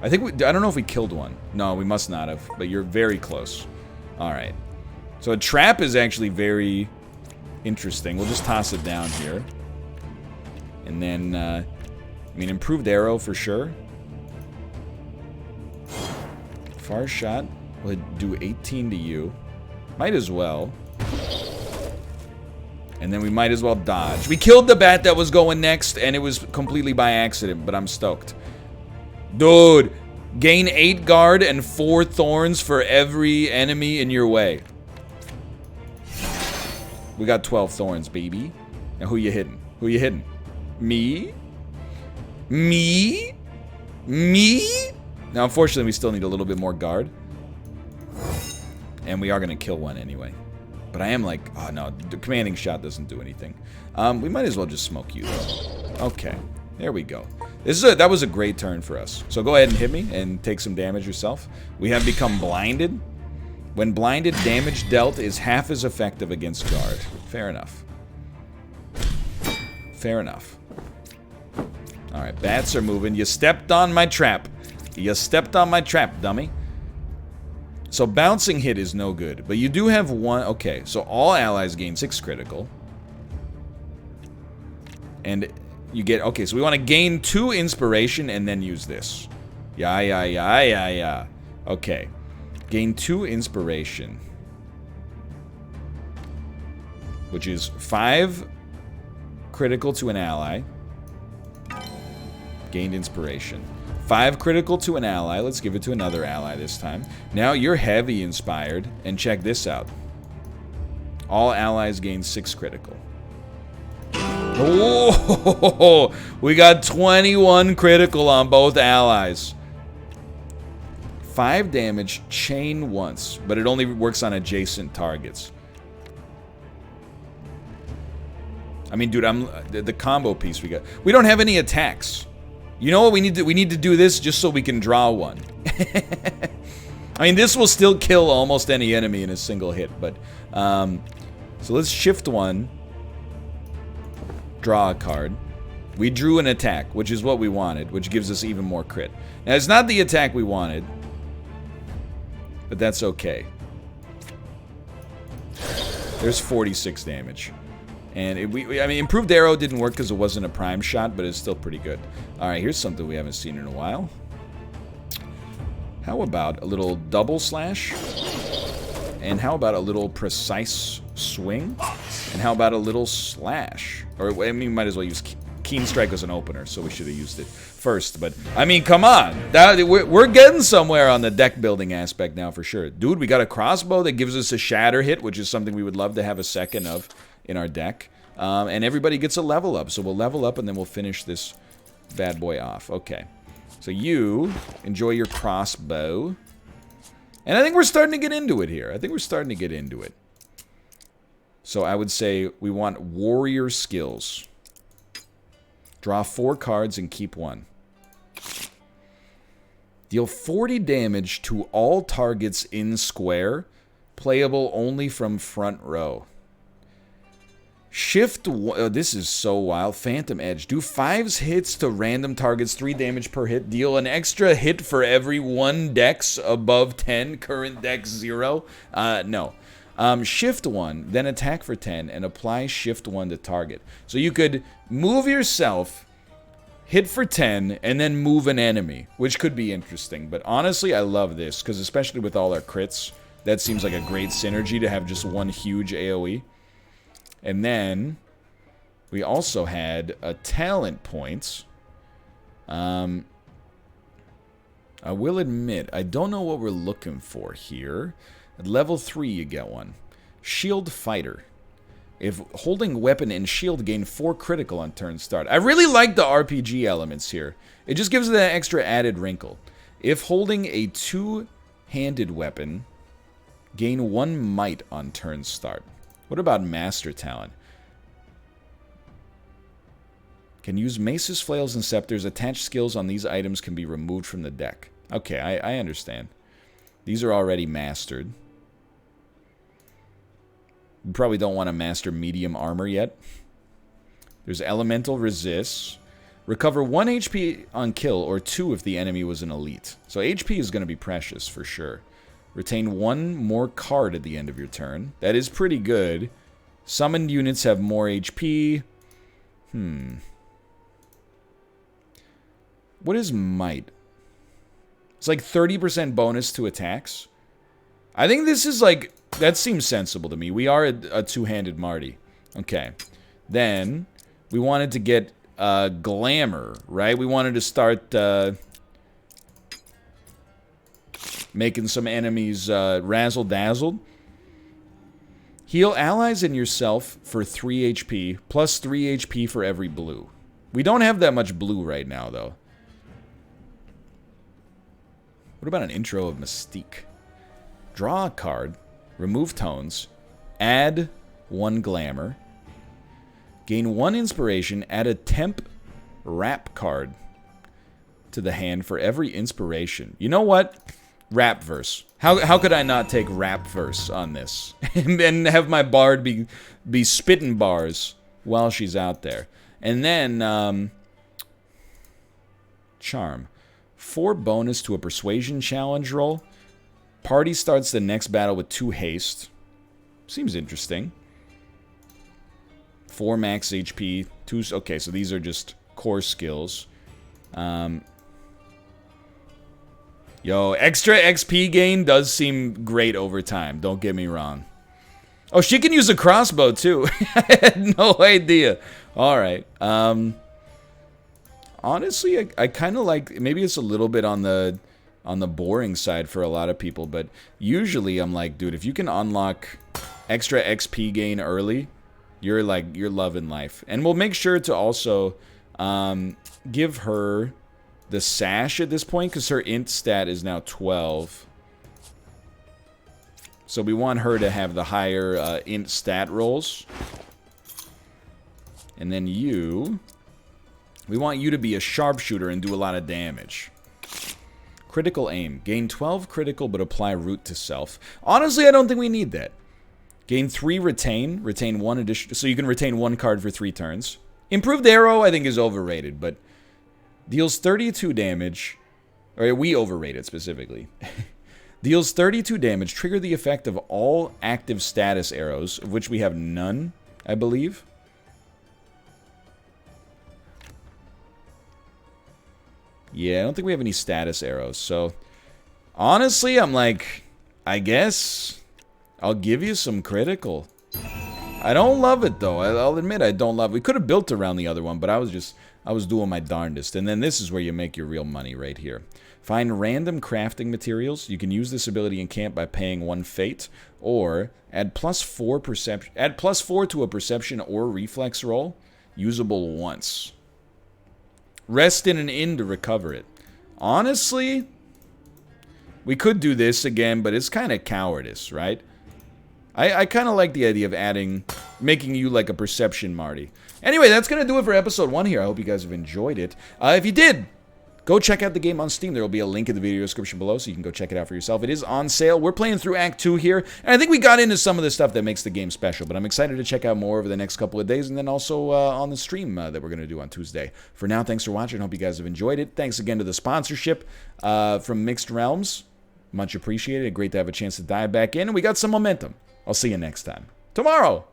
I don't know if we killed one. No, we must not have, but you're very close. All right. So a trap is actually very interesting. We'll just toss it down here. And then, I mean, improved arrow for sure. Far shot. We'll do 18 to you. Might as well. And then we might as well dodge. We killed the bat that was going next, and it was completely by accident, but I'm stoked. Dude, gain 8 guard and 4 thorns for every enemy in your way. We got 12 thorns, baby. Now who you hitting? Who you hitting? Me? Me? Me? Now, unfortunately, we still need a little bit more guard. And we are going to kill one anyway. But I am like, oh no, the commanding shot doesn't do anything. We might as well just smoke you, though. Okay, there we go. That was a great turn for us. So go ahead and hit me and take some damage yourself. We have become blinded. When blinded, damage dealt is half as effective against guard. Fair enough. Fair enough. Alright, bats are moving. You stepped on my trap. You stepped on my trap, dummy. So bouncing hit is no good, but you do have one. Okay, so all allies gain 6 critical. And you get, okay, so we want to gain 2 inspiration and then use this. Yeah. Okay. Gain 2 inspiration. Which is 5 critical to an ally. Gained inspiration. 5 critical to an ally. Let's give it to another ally this time. Now you're heavy inspired. And check this out. All allies gain 6 critical. Oh, we got 21 critical on both allies. 5 damage, chain once. But it only works on adjacent targets. I mean, dude, the combo piece we got. We don't have any attacks. You know what we need to do this just so we can draw one. I mean, this will still kill almost any enemy in a single hit, but so let's shift one. Draw a card. We drew an attack, which is what we wanted, which gives us even more crit. Now, it's not the attack we wanted, but that's okay. There's 46 damage. And I mean, improved arrow didn't work because it wasn't a prime shot, but it's still pretty good. All right, here's something we haven't seen in a while. How about a little double slash? And how about a little precise swing? And how about a little slash? Or, I mean, we might as well use Keen Strike as an opener, so we should have used it first. But, I mean, come on. We're getting somewhere on the deck building aspect now for sure. Dude, we got a crossbow that gives us a shatter hit, which is something we would love to have a second of in our deck. And everybody gets a level up. So we'll level up and then we'll finish this bad boy off. Okay. So you enjoy your crossbow. And I think we're starting to get into it here. So I would say we want warrior skills. Draw 4 cards and keep 1. Deal 40 damage to all targets in square. Playable only from front row. Shift, this is so wild. Phantom Edge. Do 5 hits to random targets, 3 damage per hit. Deal an extra hit for every 1 dex above 10. Current dex 0. No. Shift 1, then attack for 10, and apply Shift 1 to target. So you could move yourself, hit for 10, and then move an enemy, which could be interesting. But honestly, I love this, because especially with all our crits, that seems like a great synergy to have just one huge AoE. And then we also had a talent point. I will admit, I don't know what we're looking for here. At level 3, you get one. Shield Fighter. If holding weapon and shield, gain 4 critical on turn start. I really like the RPG elements here. It just gives it that extra added wrinkle. If holding a 2-handed weapon, gain 1 might on turn start. What about Master Talent? Can use maces, flails, and scepters. Attached skills on these items can be removed from the deck. Okay, I understand. These are already mastered. We probably don't want to master medium armor yet. There's elemental resists. Recover 1 HP on kill, or 2 if the enemy was an elite. So HP is going to be precious for sure. Retain 1 more card at the end of your turn. That is pretty good. Summoned units have more HP. What is might? It's like 30% bonus to attacks. I think this is like... That seems sensible to me. We are a two-handed Marty. Okay. Then, we wanted to get glamour, right? We wanted to start making some enemies razzle-dazzled. Heal allies and yourself for 3 HP, plus 3 HP for every blue. We don't have that much blue right now, though. What about an intro of Mystique? Draw a card, remove tones, add 1 glamour, gain 1 inspiration, add a temp rap card to the hand for every inspiration. You know what? Rap verse. How could I not take rap verse on this? And have my bard be spitting bars while she's out there. And then, charm. 4 bonus to a persuasion challenge roll. Party starts the next battle with 2 haste. Seems interesting. 4 max HP. 2... Okay, so these are just core skills. Yo, extra XP gain does seem great over time. Don't get me wrong. Oh, she can use a crossbow, too. I had no idea. Alright. Honestly, I kind of like... Maybe it's a little bit on the boring side for a lot of people, but usually I'm like, dude, if you can unlock extra XP gain early, you're loving life. And we'll make sure to also give her the sash at this point, because her int stat is now 12. So we want her to have the higher int stat rolls. And then you... We want you to be a sharpshooter and do a lot of damage. Critical aim. Gain 12 critical, but apply root to self. Honestly, I don't think we need that. Gain 3 retain. Retain 1 addition. So you can retain 1 card for 3 turns. Improved arrow, I think, is overrated, but... Deals 32 damage. Or we overrate it specifically. Deals 32 damage. Trigger the effect of all active status arrows, of which we have none, I believe. Yeah, I don't think we have any status arrows, so... Honestly, I'm like, I guess I'll give you some critical. I don't love it, though. I'll admit I don't love it. We could have built around the other one, but I was doing my darndest. And then this is where you make your real money right here. Find random crafting materials. You can use this ability in camp by paying 1 fate, or add +4 perception. Add +4 to a perception or reflex roll, usable once. Rest in an inn to recover it. Honestly, we could do this again, but it's kind of cowardice, right? I kind of like the idea of making you like a perception Marty. Anyway, that's going to do it for episode 1 here. I hope you guys have enjoyed it. If you did, go check out the game on Steam. There will be a link in the video description below, so you can go check it out for yourself. It is on sale. We're playing through Act 2 here, and I think we got into some of the stuff that makes the game special, but I'm excited to check out more over the next couple of days, and then also on the stream that we're going to do on Tuesday. For now, thanks for watching. Hope you guys have enjoyed it. Thanks again to the sponsorship from Mixed Realms. Much appreciated. Great to have a chance to dive back in, and we got some momentum. I'll see you next time. Tomorrow!